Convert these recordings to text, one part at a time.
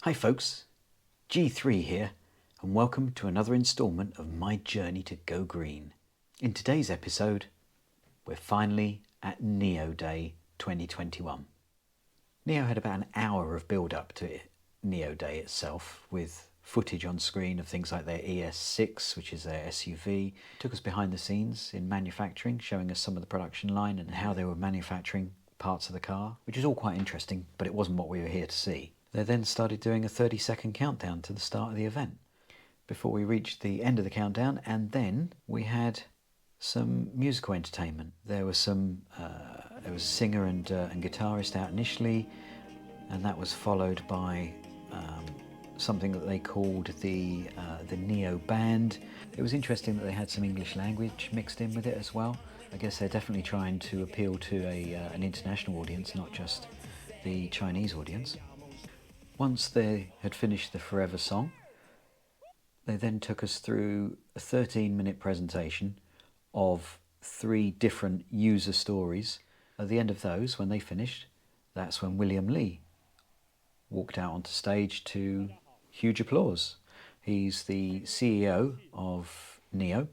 Hi folks, G3 here, and welcome to another instalment of my journey to go green. In today's episode, we're finally at Nio Day 2021. Nio had about an hour of build-up to Nio Day itself, with footage on screen of things like their ES6, which is their SUV. Took us behind the scenes in manufacturing, showing us some of the production line and how they were manufacturing parts of the car, which is all quite interesting, but it wasn't what we were here to see. They then started doing a 30-second countdown to the start of the event before we reached the end of the countdown, and then we had some musical entertainment. There was a singer and guitarist out initially, and that was followed by something that they called the Nio Band. It was interesting that they had some English language mixed in with it as well. I guess they're definitely trying to appeal to an international audience, not just the Chinese audience. Once they had finished the Forever song, they then took us through a 13-minute presentation of 3 different user stories. At the end of those, when they finished, that's when William Li walked out onto stage to huge applause. He's the CEO of Nio.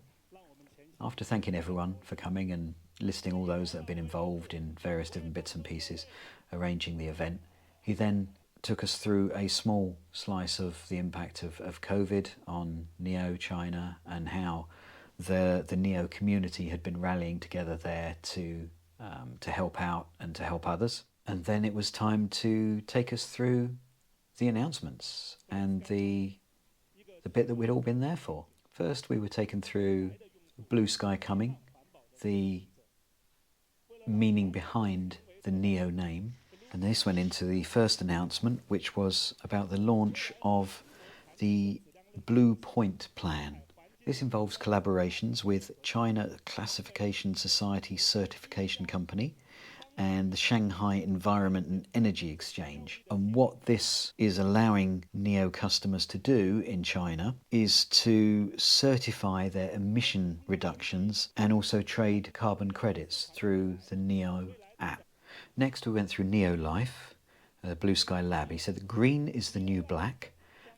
After thanking everyone for coming and listing all those that have been involved in various different bits and pieces, arranging the event, he then took us through a small slice of the impact of COVID on Nio China, and how the Nio community had been rallying together there to help out and to help others. And then it was time to take us through the announcements and the bit that we'd all been there for. First, we were taken through Blue Sky Coming, the meaning behind the Nio name. And this went into the first announcement, which was about the launch of the Blue Point plan. This involves collaborations with China Classification Society Certification Company and the Shanghai Environment and Energy Exchange. And what this is allowing Nio customers to do in China is to certify their emission reductions and also trade carbon credits through the Nio app. Next, we went through Nio Life, the Blue Sky Lab. He said that green is the new black,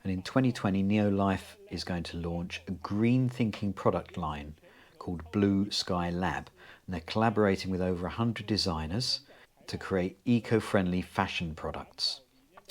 and in 2020 Nio Life is going to launch a green thinking product line called Blue Sky Lab, and they're collaborating with over 100 designers to create eco-friendly fashion products.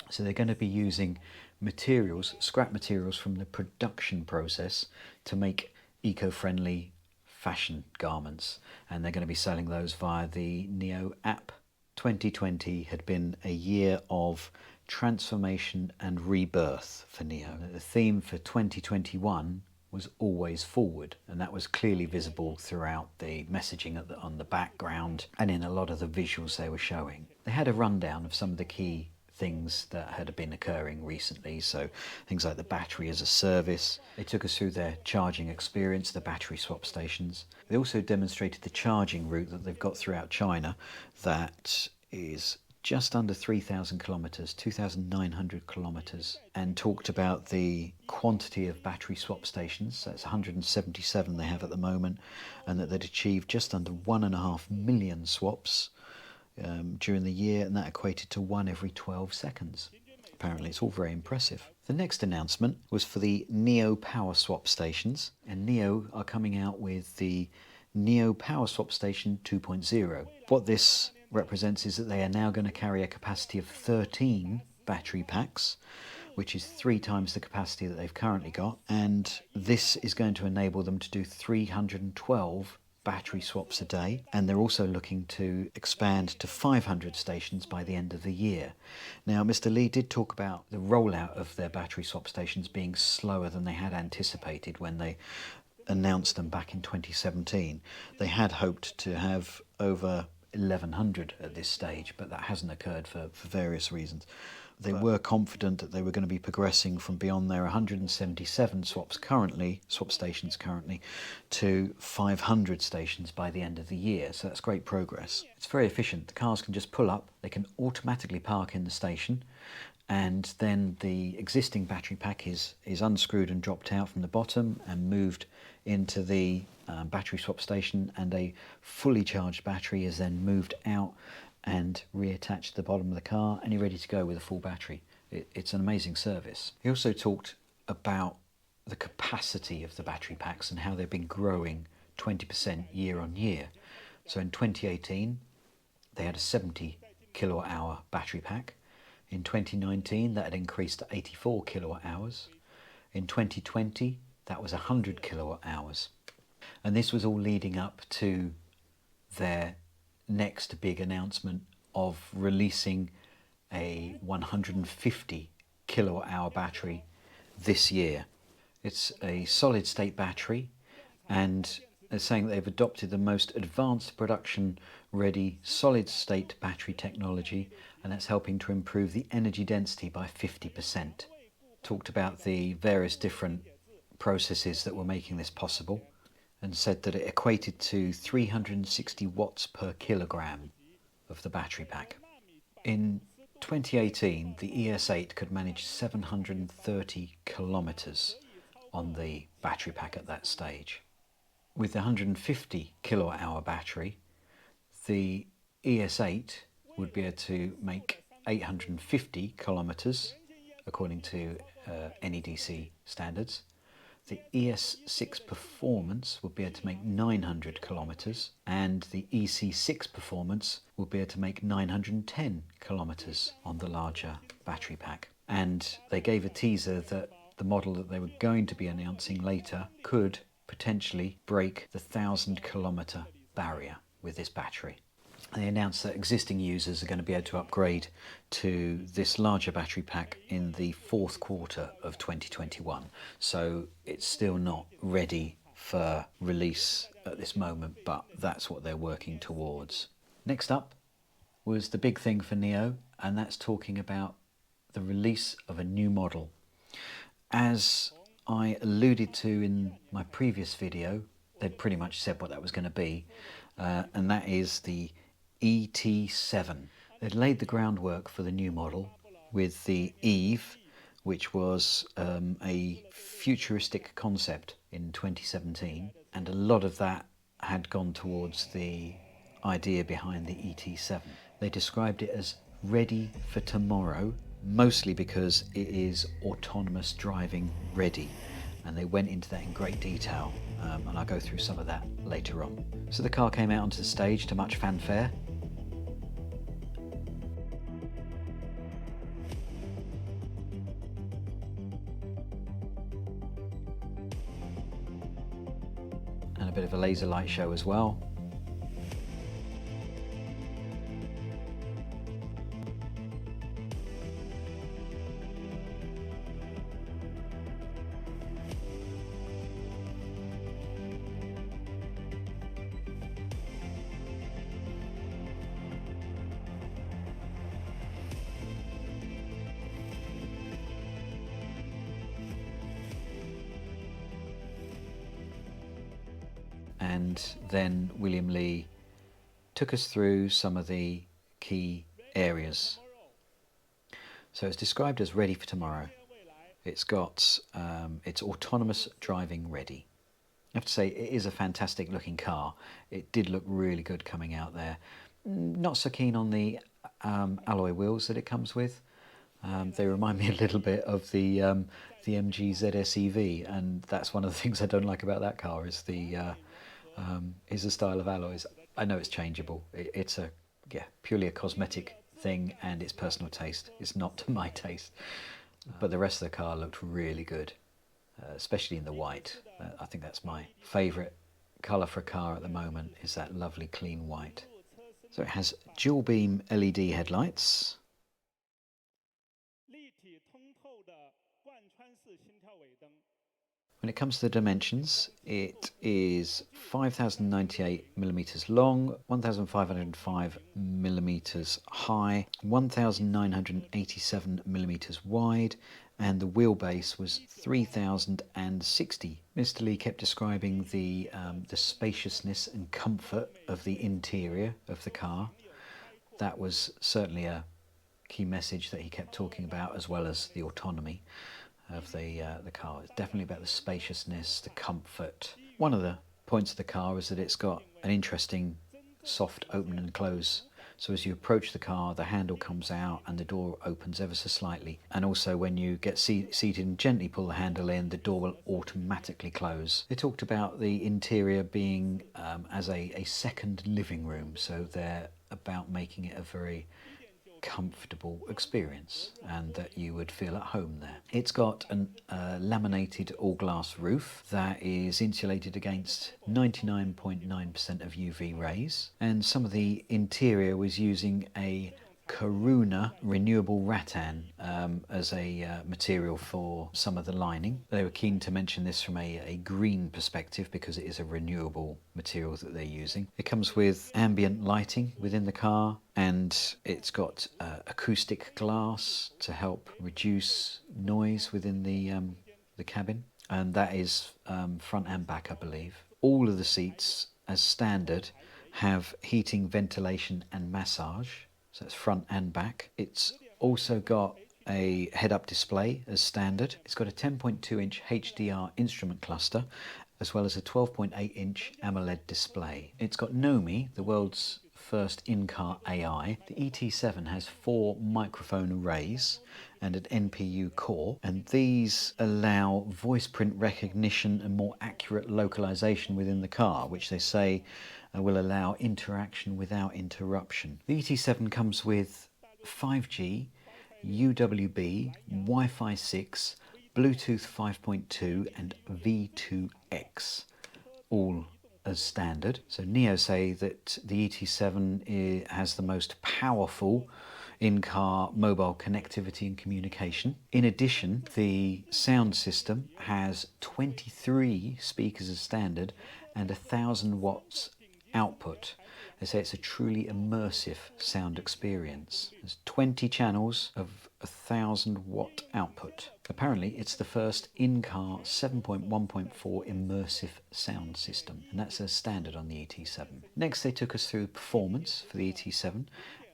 So they're going to be using materials, scrap materials from the production process to make eco-friendly fashion garments, and they're going to be selling those via the Nio app. 2020 had been a year of transformation and rebirth for Nio. The theme for 2021 was always forward, and that was clearly visible throughout the messaging on the background and in a lot of the visuals they were showing. They had a rundown of some of the key things that had been occurring recently, so things like the battery as a service. They took us through their charging experience, the battery swap stations. They also demonstrated the charging route that they've got throughout China that is just under 3,000 kilometres, 2,900 kilometres, and talked about the quantity of battery swap stations. So it's 177 they have at the moment, and that they'd achieved just under 1.5 million swaps during the year, and that equated to 1 every 12 seconds. Apparently it's all very impressive. The next announcement was for the Nio Power Swap Stations, and Nio are coming out with the Nio Power Swap Station 2.0. What this represents is that they are now going to carry a capacity of 13 battery packs, which is 3 times the capacity that they've currently got, and this is going to enable them to do 312 battery swaps a day, and they're also looking to expand to 500 stations by the end of the year. Now, Mr. Li did talk about the rollout of their battery swap stations being slower than they had anticipated when they announced them back in 2017. They had hoped to have over 1,100 at this stage, but that hasn't occurred for various reasons. They were confident that they were going to be progressing from beyond their 177 swap stations currently, to 500 stations by the end of the year. So that's great progress. It's very efficient. The cars can just pull up, they can automatically park in the station, and then the existing battery pack is unscrewed and dropped out from the bottom and moved into the battery swap station, and a fully charged battery is then moved out and reattached to the bottom of the car, and you're ready to go with a full battery. It's an amazing service. He also talked about the capacity of the battery packs and how they've been growing 20% year on year. So in 2018, they had a 70 kilowatt hour battery pack. In 2019, that had increased to 84 kilowatt hours. In 2020, that was 100 kilowatt hours. And this was all leading up to their next big announcement of releasing a 150 kilowatt hour battery this year. It's a solid state battery, and they're saying that they've adopted the most advanced production ready solid state battery technology, and that's helping to improve the energy density by 50%. Talked about the various different processes that were making this possible, and said that it equated to 360 watts per kilogram of the battery pack. In 2018, the ES8 could manage 730 kilometers on the battery pack at that stage. With the 150 kilowatt hour battery, the ES8 would be able to make 850 kilometers according to NED standards. The ES6 Performance would be able to make 900 kilometers, and the EC6 Performance would be able to make 910 kilometers on the larger battery pack. And they gave a teaser that the model that they were going to be announcing later could potentially break the 1,000 kilometer barrier with this battery. They announced that existing users are going to be able to upgrade to this larger battery pack in the fourth quarter of 2021. So it's still not ready for release at this moment, but that's what they're working towards. Next up was the big thing for Nio, and that's talking about the release of a new model. As I alluded to in my previous video, they'd pretty much said what that was going to be, and that is the ET7. They'd laid the groundwork for the new model with the Eve, which was a futuristic concept in 2017, and a lot of that had gone towards the idea behind the ET7. They described it as ready for tomorrow, mostly because it is autonomous driving ready, and they went into that in great detail, and I'll go through some of that later on. So the car came out onto the stage to much fanfare. And a bit of a laser light show as well. And then William Lee took us through some of the key areas. So it's described as ready for tomorrow. It's got it's autonomous driving ready. I have to say, it is a fantastic looking car. It did look really good coming out there. Not so keen on the alloy wheels that it comes with. They remind me a little bit of the MG ZS EV, and that's one of the things I don't like about that car is the style of alloys. I know it's changeable. It's purely a cosmetic thing, and it's personal taste. It's not to my taste. But the rest of the car looked really good, especially in the white. I think that's my favourite colour for a car at the moment, is that lovely clean white. So it has dual beam LED headlights. When it comes to the dimensions, it is 5,098 millimeters long, 1,505 millimeters high, 1,987 millimeters wide, and the wheelbase was 3,060. Mr. Lee kept describing the spaciousness and comfort of the interior of the car. That was certainly a key message that he kept talking about, as well as the autonomy of the car. It's definitely about the spaciousness, the comfort. One of the points of the car is that it's got an interesting soft open and close So as you approach the car, the handle comes out and the door opens ever so slightly. And also when you get seated and gently pull the handle in, the door will automatically close. They talked about the interior being as a second living room, so they're about making it a very comfortable experience and that you would feel at home there. It's got a laminated all-glass roof that is insulated against 99.9% of UV rays, and some of the interior was using a Karuna renewable rattan as a material for some of the lining. They were keen to mention this from a green perspective because it is a renewable material that they're using. It comes with ambient lighting within the car, and it's got acoustic glass to help reduce noise within the cabin, and that is front and back, I believe. All of the seats, as standard, have heating, ventilation and massage. So it's front and back. It's also got a head-up display as standard. It's got a 10.2-inch HDR instrument cluster, as well as a 12.8-inch AMOLED display. It's got Nomi, the world's first in-car AI. The ET7 has 4 microphone arrays and an NPU core, and these allow voice print recognition and more accurate localization within the car, which they say will allow interaction without interruption. The ET7 comes with 5G, UWB, Wi-Fi 6, Bluetooth 5.2 and V2X, all as standard. So Nio say that the ET7 has the most powerful in-car mobile connectivity and communication. In addition, the sound system has 23 speakers as standard and 1,000 watts output. They say it's a truly immersive sound experience. There's 20 channels of 1,000 watt output. Apparently it's the first in-car 7.1.4 immersive sound system, and that's a standard on the ET7. Next they took us through performance for the ET7,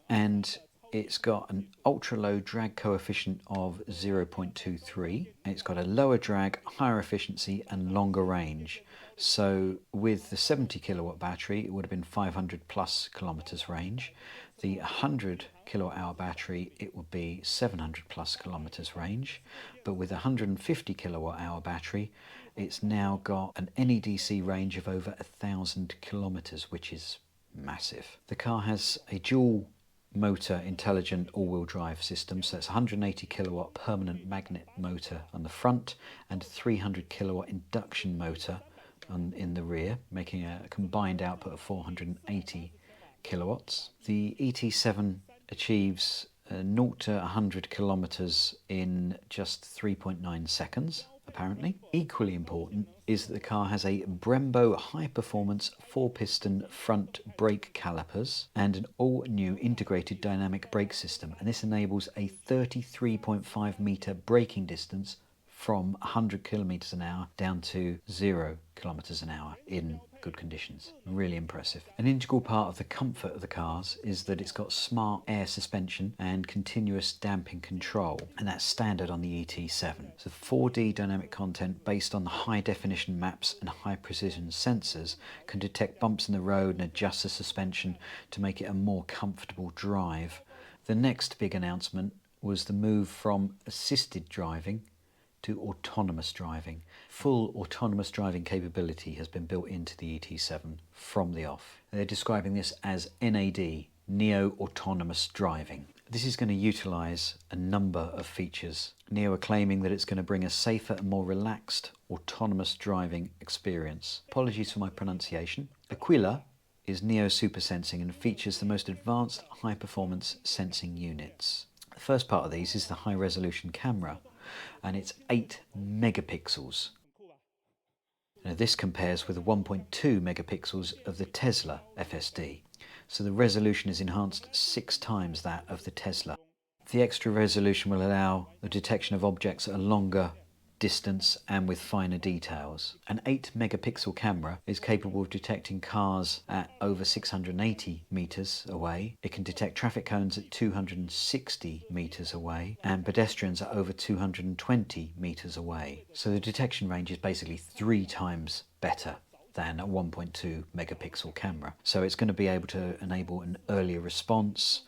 and it's got an ultra-low drag coefficient of 0.23. It's got a lower drag, higher efficiency and longer range. So with the 70 kilowatt battery, it would have been 500 plus kilometers range. The 100 kilowatt hour battery, it would be 700 plus kilometers range. But with a 150 kilowatt hour battery, it's now got an NEDC range of over 1,000 kilometers, which is massive. The car has a dual motor intelligent all-wheel drive system, so it's 180 kilowatt permanent magnet motor on the front and 300 kilowatt induction motor in the rear, making a combined output of 480 kilowatts. The ET7 achieves 0 to 100 kilometers in just 3.9 seconds, apparently. Equally important is that the car has a Brembo high-performance 4-piston front brake calipers and an all-new integrated dynamic brake system, and this enables a 33.5 meter braking distance from 100 kilometers an hour down to 0 kilometers an hour in good conditions. Really impressive. An integral part of the comfort of the cars is that it's got smart air suspension and continuous damping control, and that's standard on the ET7. So 4D dynamic content based on the high definition maps and high precision sensors can detect bumps in the road and adjust the suspension to make it a more comfortable drive. The next big announcement was the move from assisted driving to autonomous driving. Full autonomous driving capability has been built into the ET7 from the off. They're describing this as NAD, Nio Autonomous Driving. This is going to utilise a number of features. Nio are claiming that it's going to bring a safer and more relaxed autonomous driving experience. Apologies for my pronunciation. Aquila is Nio super sensing and features the most advanced high-performance sensing units. The first part of these is the high-resolution camera, and it's 8 megapixels. Now this compares with the 1.2 megapixels of the Tesla FSD, so the resolution is enhanced 6 times that of the Tesla. The extra resolution will allow the detection of objects at a longer distance and with finer details. An 8 megapixel camera is capable of detecting cars at over 680 meters away. It can detect traffic cones at 260 meters away and pedestrians at over 220 meters away. So the detection range is basically 3 times better than a 1.2 megapixel camera. So it's going to be able to enable an earlier response,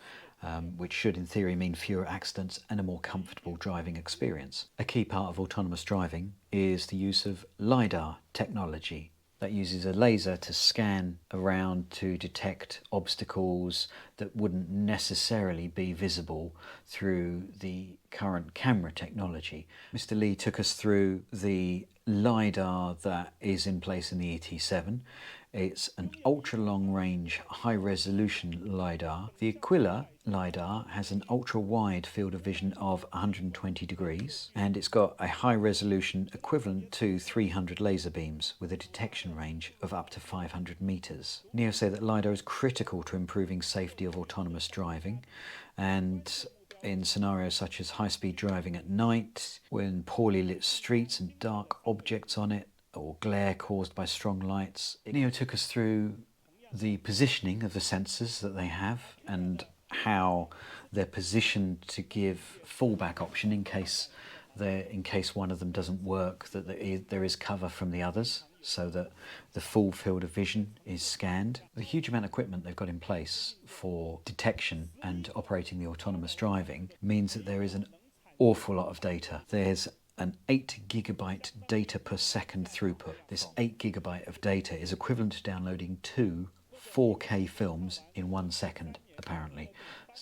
which should in theory mean fewer accidents and a more comfortable driving experience. A key part of autonomous driving is the use of LiDAR technology. That uses a laser to scan around to detect obstacles that wouldn't necessarily be visible through the current camera technology. Mr. Lee took us through the LiDAR that is in place in the ET7. It's an ultra long range high resolution LiDAR. The Aquila LiDAR has an ultra wide field of vision of 120 degrees, and it's got a high resolution equivalent to 300 laser beams with a detection range of up to 500 meters. Nio say that LiDAR is critical to improving safety of autonomous driving, and in scenarios such as high-speed driving at night, when poorly lit streets and dark objects on it, or glare caused by strong lights. Nio took us through the positioning of the sensors that they have and how they're positioned to give fallback option in case one of them doesn't work, that there is cover from the others, so that the full field of vision is scanned. The huge amount of equipment they've got in place for detection and operating the autonomous driving means that there is an awful lot of data. There's an 8 gigabyte data per second throughput. This 8 gigabyte of data is equivalent to downloading 2 4K films in 1 second, apparently.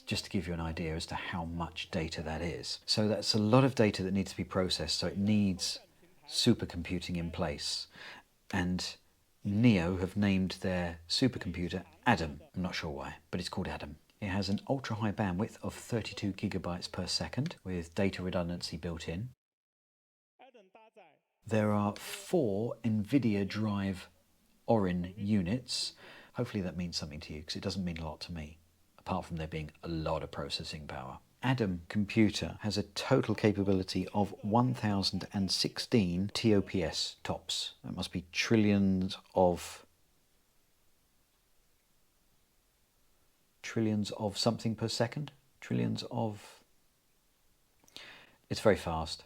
Just to give you an idea as to how much data that is. So that's a lot of data that needs to be processed, so it needs supercomputing in place. And Nio have named their supercomputer Adam. I'm not sure why, but it's called Adam. It has an ultra-high bandwidth of 32 gigabytes per second with data redundancy built in. There are 4 NVIDIA Drive Orin units. Hopefully that means something to you, because it doesn't mean a lot to me, apart from there being a lot of processing power. Adam computer has a total capability of 1016 TOPS tops. That must be trillions of something per second. It's very fast.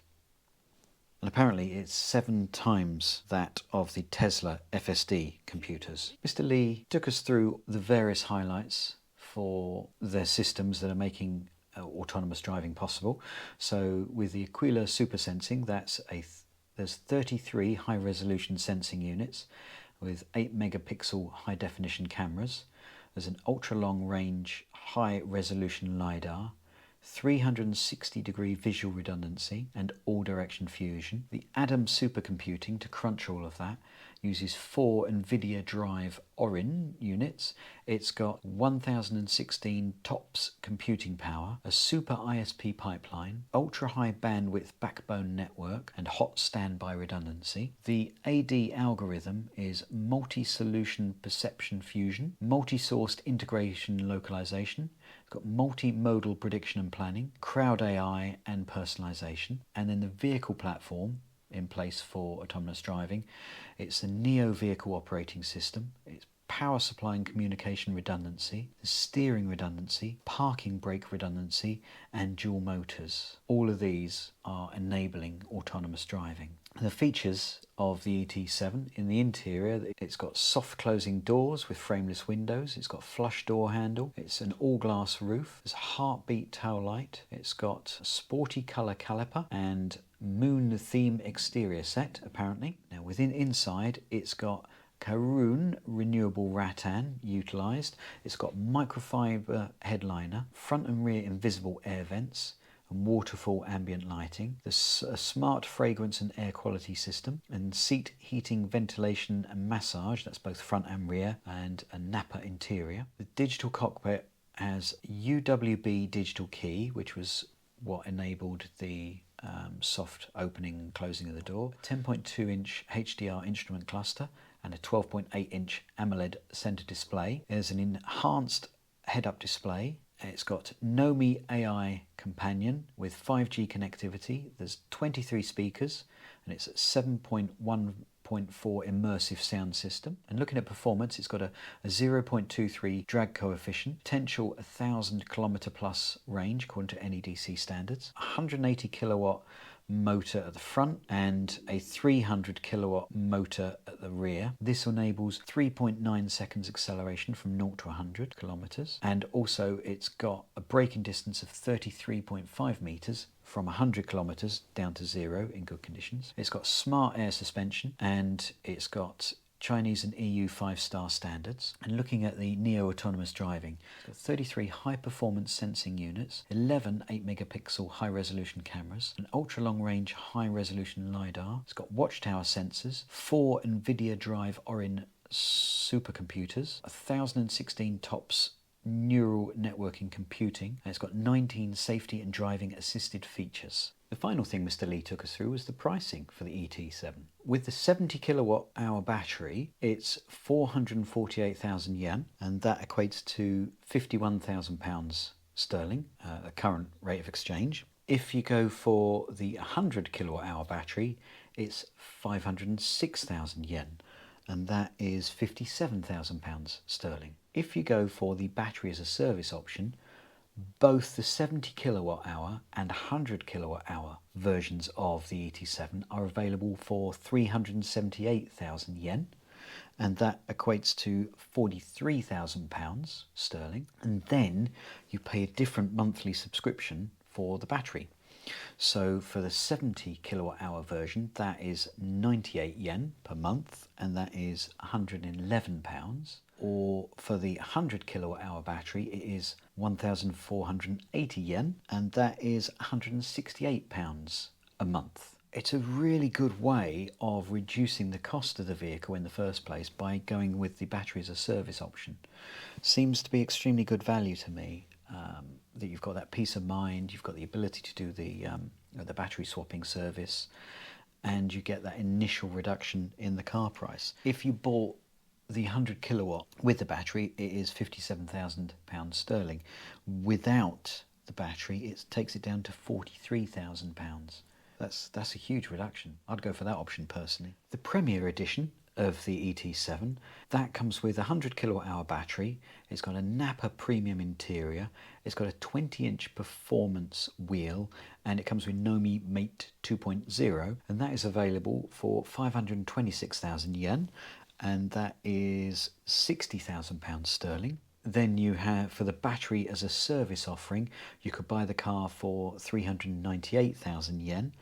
And apparently it's 7 times that of the Tesla FSD computers. Mr. Lee took us through the various highlights for their systems that are making autonomous driving possible. So with the Aquila Super Sensing, there's 33 high-resolution sensing units with 8 megapixel high-definition cameras. There's an ultra-long-range high-resolution LiDAR, 360-degree visual redundancy and all-direction fusion. The Adam supercomputing to crunch all of that uses 4 NVIDIA Drive Orin units. It's got 1016 TOPS computing power, a super ISP pipeline, ultra-high bandwidth backbone network and hot standby redundancy. The AD algorithm is multi-solution perception fusion, multi-sourced integration localization. It's got multimodal prediction and planning, crowd AI and personalization. And then the vehicle platform in place for autonomous driving, it's the Nio vehicle operating system. It's power supply and communication redundancy, steering redundancy, parking brake redundancy and dual motors. All of these are enabling autonomous driving. The features of the ET7: in the interior, it's got soft closing doors with frameless windows, it's got flush door handle, it's an all glass roof, there's a heartbeat tail light, it's got a sporty colour caliper and moon theme exterior set apparently. Now inside it's got Karoon renewable rattan utilised, it's got microfiber headliner, front and rear invisible air vents and waterfall ambient lighting. There's a smart fragrance and air quality system and seat heating, ventilation and massage, that's both front and rear, and a Napa interior. The digital cockpit has UWB digital key, which was what enabled the soft opening and closing of the door, 10.2 inch HDR instrument cluster and a 12.8 inch AMOLED center display. There's an enhanced head-up display. It's got Nomi AI companion with 5G connectivity. There's 23 speakers and it's a 7.1.4 immersive sound system. And looking at performance, it's got a 0.23 drag coefficient, potential 1,000 kilometer plus range according to NEDC standards, 180 kilowatt motor at the front and a 300 kilowatt motor at the rear. This enables 3.9 seconds acceleration from 0 to 100 kilometers, and also it's got a braking distance of 33.5 meters from 100 kilometers down to 0 in good conditions. It's got smart air suspension, and it's got Chinese and EU 5-star standards. And looking at the Nio Autonomous Driving, it's got 33 high-performance sensing units, 11 8-megapixel high-resolution cameras, an ultra-long-range high-resolution LiDAR. It's got watchtower sensors, 4 NVIDIA Drive Orin supercomputers, 1016 TOPS neural networking computing, and it's got 19 safety and driving assisted features. The final thing Mr. Lee took us through was the pricing for the ET7. With the 70 kilowatt hour battery, it's 448,000 yen, and that equates to £51,000 sterling, a current rate of exchange. If you go for the 100 kilowatt hour battery, it's 506,000 yen, and that is £57,000 sterling. If you go for the battery as a service option, both the 70 kilowatt hour and 100 kilowatt hour versions of the ET7 are available for 378,000 yen, and that equates to £43,000 sterling. And then you pay a different monthly subscription for the battery. So for the 70 kilowatt hour version, that is 98 yen per month, and that is £111. Or for the 100 kilowatt hour battery, it is 1,480 yen, and that is £168 a month. It's a really good way of reducing the cost of the vehicle in the first place by going with the battery as a service option. Seems to be extremely good value to me. That you've got that peace of mind, you've got the ability to do the battery swapping service, and you get that initial reduction in the car price. If you bought the 100 kilowatt with the battery, it is £57,000 sterling. Without the battery, it takes it down to £43,000. That's a huge reduction. I'd go for that option personally. The Premier Edition of the ET7, that comes with a 100 kilowatt hour battery. It's got a Napa premium interior, it's got a 20-inch performance wheel, and it comes with Nomi Mate 2.0, and that is available for 526,000 yen, and that is £60,000 sterling. Then you have, for the battery as a service offering, you could buy the car for 398,000 yen,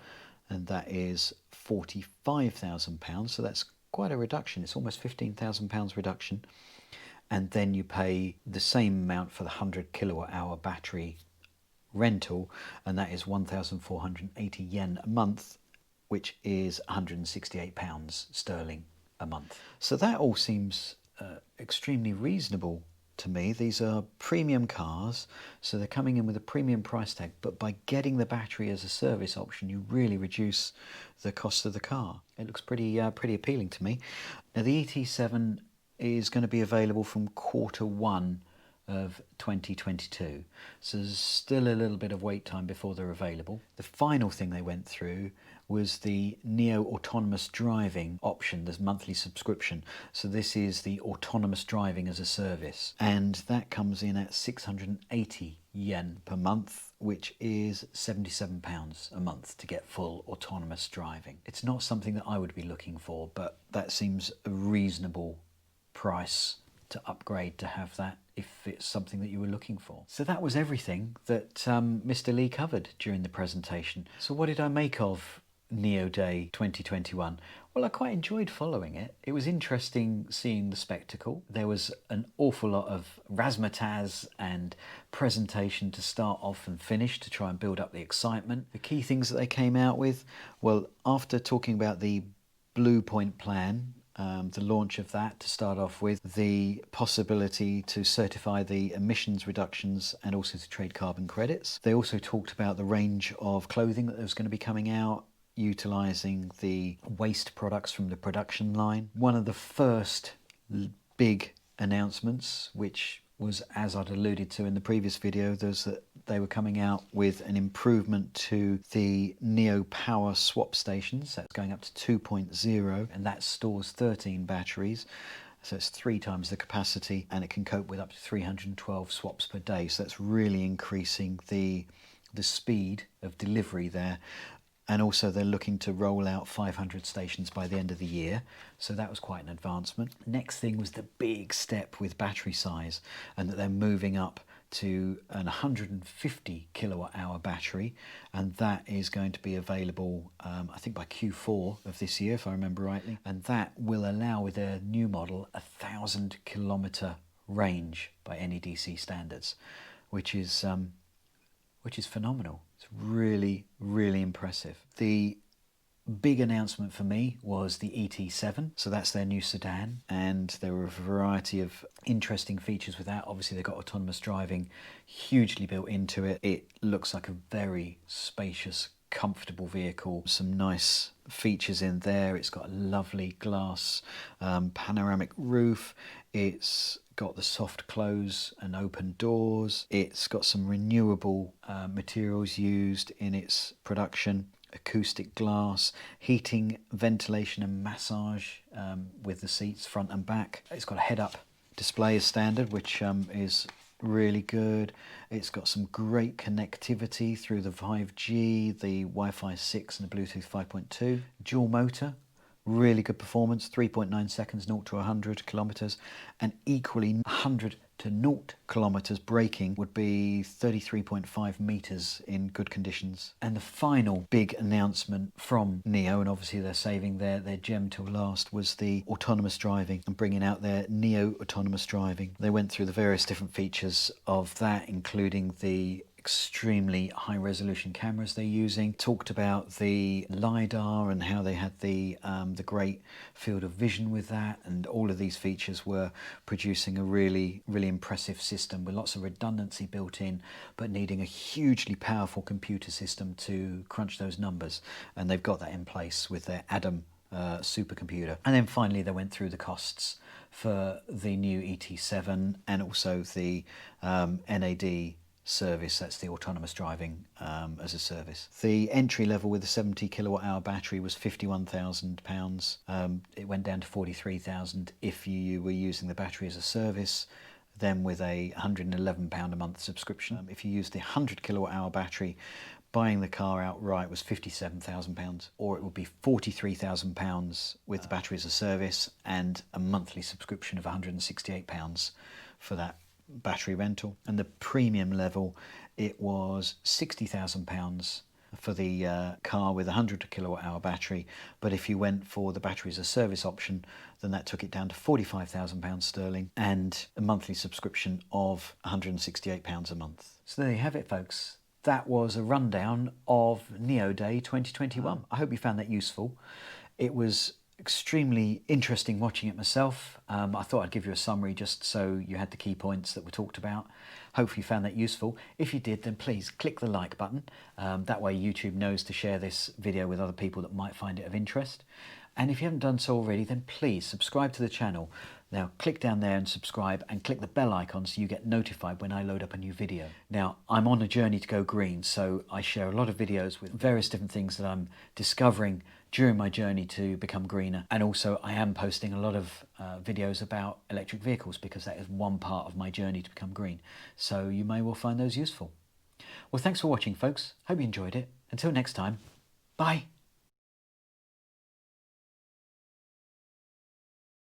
and that is £45,000, so that's quite a reduction. It's almost £15,000 reduction. And then you pay the same amount for the 100 kilowatt hour battery rental, and that is 1,480 yen a month, which is £168 sterling a month. So that all seems extremely reasonable to me. These are premium cars, so they're coming in with a premium price tag, but by getting the battery as a service option, you really reduce the cost of the car. It looks pretty appealing to me. Now, the ET7 is going to be available from Q1 of 2022, so there's still a little bit of wait time before they're available. The final thing they went through was the Nio Autonomous Driving option, this monthly subscription. So this is the autonomous driving as a service, and that comes in at 680 yen per month, which is £77 a month to get full autonomous driving. It's not something that I would be looking for, but that seems a reasonable price to upgrade to have that if it's something that you were looking for. So that was everything that Mr. Lee covered during the presentation. So what did I make of Nio Day 2021? Well, I quite enjoyed following it. It was interesting seeing the spectacle. There was an awful lot of razzmatazz and presentation to start off and finish to try and build up the excitement. The key things that they came out with, well, after talking about the Blue Point plan, the launch of that to start off with, the possibility to certify the emissions reductions and also to trade carbon credits. They also talked about the range of clothing that was going to be coming out, utilising the waste products from the production line. One of the first big announcements, which was, as I'd alluded to in the previous video, was that they were coming out with an improvement to the Nio Power Swap Stations. That's going up to 2.0, and that stores 13 batteries. So it's 3 times the capacity, and it can cope with up to 312 swaps per day. So that's really increasing the speed of delivery there. and also they're looking to roll out 500 stations by the end of the year, so that was quite an advancement. Next thing was the big step with battery size, and that they're moving up to an 150 kilowatt hour battery, and that is going to be available I think by Q4 of this year, if I remember rightly, and that will allow, with their new model, 1,000 kilometre range by NEDC standards, which is phenomenal. It's really, really impressive. The big announcement for me was the ET7, so that's their new sedan, and there were a variety of interesting features with that. Obviously they've got autonomous driving hugely built into it. It looks like a very spacious, comfortable vehicle. Some nice features in there. It's got a lovely glass panoramic roof. It's got the soft close and open doors. It's got some renewable materials used in its production. Acoustic glass, heating, ventilation and massage with the seats front and back. It's got a head-up display as standard, which is really good. It's got some great connectivity through the 5G, the Wi-Fi 6 and the Bluetooth 5.2. Dual motor, really good performance, 3.9 seconds 0 to 100 kilometers, and equally 100 to 0 kilometers braking would be 33.5 meters in good conditions. And the final big announcement from Nio, and obviously they're saving their gem till last, was the autonomous driving and bringing out their Nio Autonomous Driving. They went through the various different features of that, including the extremely high resolution cameras they're using, talked about the LiDAR and how they had the great field of vision with that, and all of these features were producing a really impressive system with lots of redundancy built in, but needing a hugely powerful computer system to crunch those numbers, and they've got that in place with their Adam supercomputer. And then finally they went through the costs for the new ET7 and also the NAD service, that's the autonomous driving as a service. The entry level with a 70 kilowatt hour battery was £51,000. It went down to 43,000 if you were using the battery as a service, then with a £111 a month subscription. If you used the 100 kilowatt hour battery, buying the car outright was £57,000, or it would be £43,000 with the battery as a service and a monthly subscription of £168 for that battery rental. And the premium level, it was £60,000 for the car with a 100 kilowatt hour battery, but if you went for the battery as a service option, then that took it down to £45,000 sterling and a monthly subscription of £168 a month. So there you have it, folks. That was a rundown of Nio Day 2021. I hope you found that useful. It was extremely interesting watching it myself. I thought I'd give you a summary just so you had the key points that were talked about. Hopefully you found that useful. If you did, then please click the like button. That way YouTube knows to share this video with other people that might find it of interest. And if you haven't done so already, then please subscribe to the channel. Now click down there and subscribe, and click the bell icon so you get notified when I load up a new video. Now I'm on a journey to go green, so I share a lot of videos with various different things that I'm discovering during my journey to become greener. And also I am posting a lot of videos about electric vehicles, because that is one part of my journey to become green. So you may well find those useful. Well, thanks for watching, folks. Hope you enjoyed it. Until next time, bye.